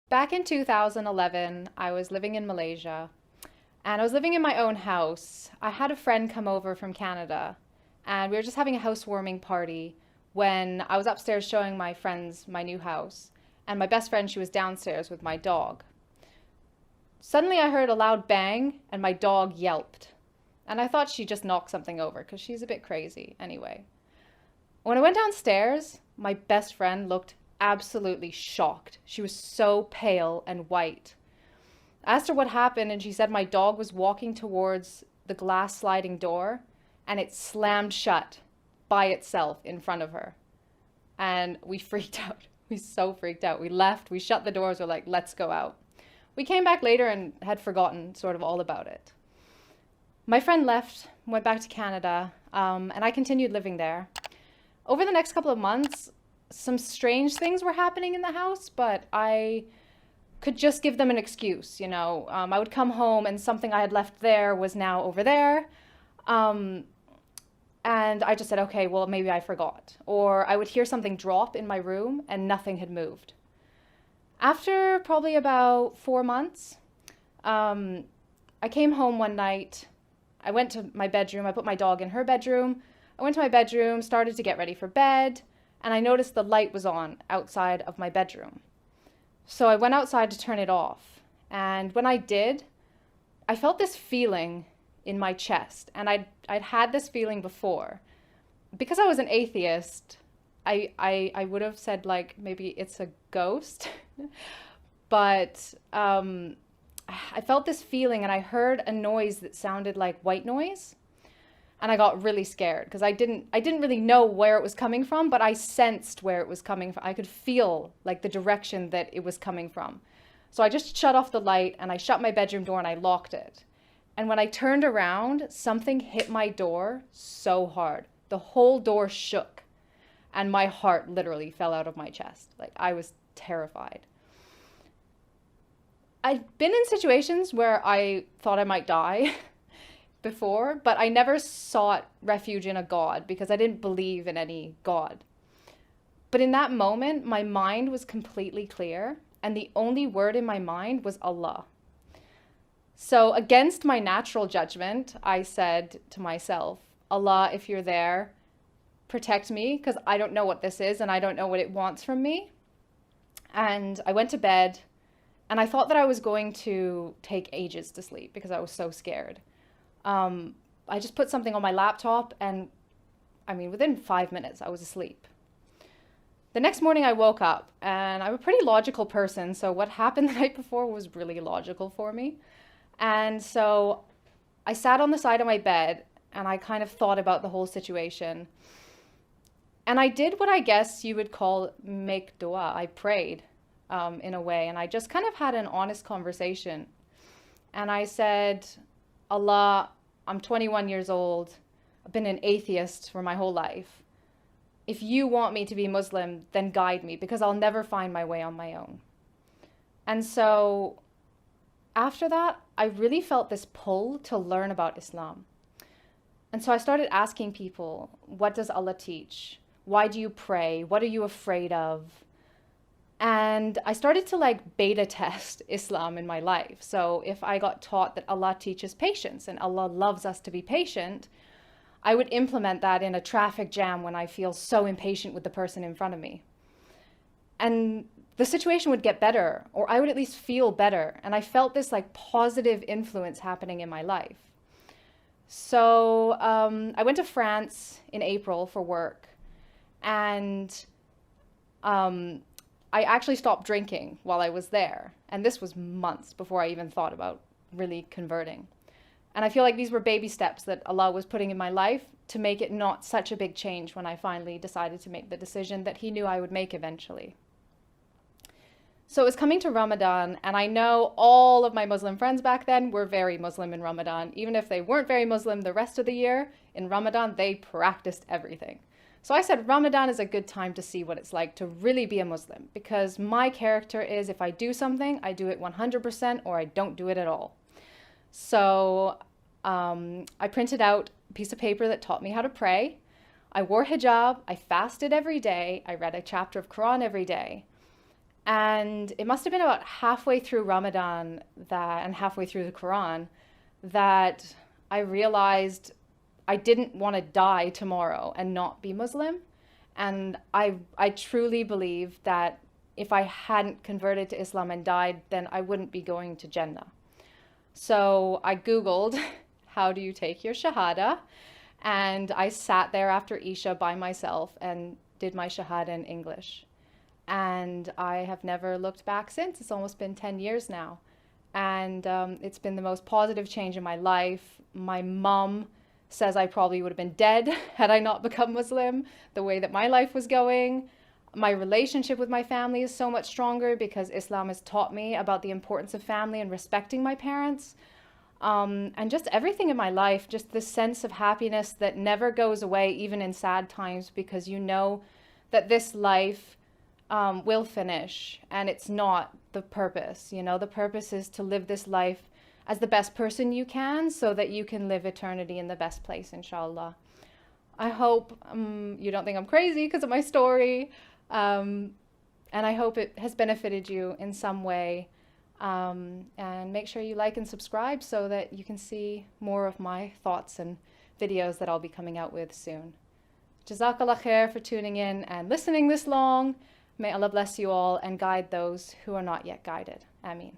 Back in 2011, I was living in Malaysia and I was living in my own house. I had a friend come over from Canada and we were just having a housewarming party when I was upstairs showing my friends my new house. And my best friend, she was downstairs with my dog. Suddenly I heard a loud bang and my dog yelped. And I thought she just knocked something over because she's a bit crazy anyway. When I went downstairs, my best friend looked absolutely shocked. She was so pale and white. I asked her what happened, and she said my dog was walking towards the glass sliding door and it slammed shut by itself in front of her. And we freaked out. We so freaked out. We left, we shut the doors, we're like, let's go out. We came back later and had forgotten sort of all about it. My friend left, went back to Canada, and I continued living there. Over the next couple of months, some strange things were happening in the house, but I could just give them an excuse, you know. I would come home and something I had left there was now over there. And I just said, okay, well, maybe I forgot. Or I would hear something drop in my room and nothing had moved. After probably about 4 months, I came home one night. I went to my bedroom. I put my dog in her bedroom. I went to my bedroom, started to get ready for bed, and I noticed the light was on outside of my bedroom. So I went outside to turn it off. And when I did, I felt this feeling in my chest. And I'd had this feeling before. Because I was an atheist, I would have said like maybe it's a ghost. But I felt this feeling and I heard a noise that sounded like white noise. And I got really scared because I didn't really know where it was coming from, but I sensed where it was coming from. I could feel like the direction that it was coming from. So I just shut off the light and I shut my bedroom door and I locked it. And when I turned around, something hit my door so hard. The whole door shook and my heart literally fell out of my chest. Like I was terrified. I've been in situations where I thought I might die before, but I never sought refuge in a God because I didn't believe in any God. But in that moment, my mind was completely clear, and the only word in my mind was Allah. So against my natural judgment, I said to myself, Allah, if you're there, protect me because I don't know what this is and I don't know what it wants from me. And I went to bed and I thought that I was going to take ages to sleep because I was so scared. I just put something on my laptop and within 5 minutes I was asleep. The next morning I woke up and I'm a pretty logical person. So what happened the night before was really logical for me. And so I sat on the side of my bed and I kind of thought about the whole situation. And I did what I guess you would call make dua. I prayed in a way, and I just kind of had an honest conversation. And I said, Allah, I'm 21 years old. I've been an atheist for my whole life. If you want me to be Muslim, then guide me because I'll never find my way on my own. And so after that, I really felt this pull to learn about Islam. And so I started asking people, what does Allah teach? Why do you pray? What are you afraid of? And I started to like beta test Islam in my life. So if I got taught that Allah teaches patience and Allah loves us to be patient, I would implement that in a traffic jam when I feel so impatient with the person in front of me. And the situation would get better, or I would at least feel better. And I felt this like positive influence happening in my life. So I went to France in April for work, and I actually stopped drinking while I was there. And this was months before I even thought about really converting. And I feel like these were baby steps that Allah was putting in my life to make it not such a big change when I finally decided to make the decision that He knew I would make eventually. So it was coming to Ramadan, and I know all of my Muslim friends back then were very Muslim in Ramadan. Even if they weren't very Muslim the rest of the year, in Ramadan they practiced everything. So I said Ramadan is a good time to see what it's like to really be a Muslim, because my character is if I do something, I do it 100% or I don't do it at all. So I printed out a piece of paper that taught me how to pray. I wore hijab, I fasted every day, I read a chapter of Qur'an every day. And it must have been about halfway through Ramadan and halfway through the Quran that I realized I didn't want to die tomorrow and not be Muslim. And I truly believe that if I hadn't converted to Islam and died, then I wouldn't be going to Jannah. So I Googled, how do you take your Shahada? And I sat there after Isha by myself and did my Shahada in English. And I have never looked back since. It's almost been 10 years now. And it's been the most positive change in my life. My mom says I probably would have been dead had I not become Muslim, the way that my life was going. My relationship with my family is so much stronger because Islam has taught me about the importance of family and respecting my parents. And just everything in my life, just this sense of happiness that never goes away, even in sad times, because you know that this life will finish and it's not the purpose. You know, the purpose is to live this life as the best person you can so that you can live eternity in the best place, inshallah. I hope you don't think I'm crazy because of my story. And I hope it has benefited you in some way. And make sure you like and subscribe so that you can see more of my thoughts and videos that I'll be coming out with soon. Jazakallah khair for tuning in and listening this long. May Allah bless you all and guide those who are not yet guided. Ameen.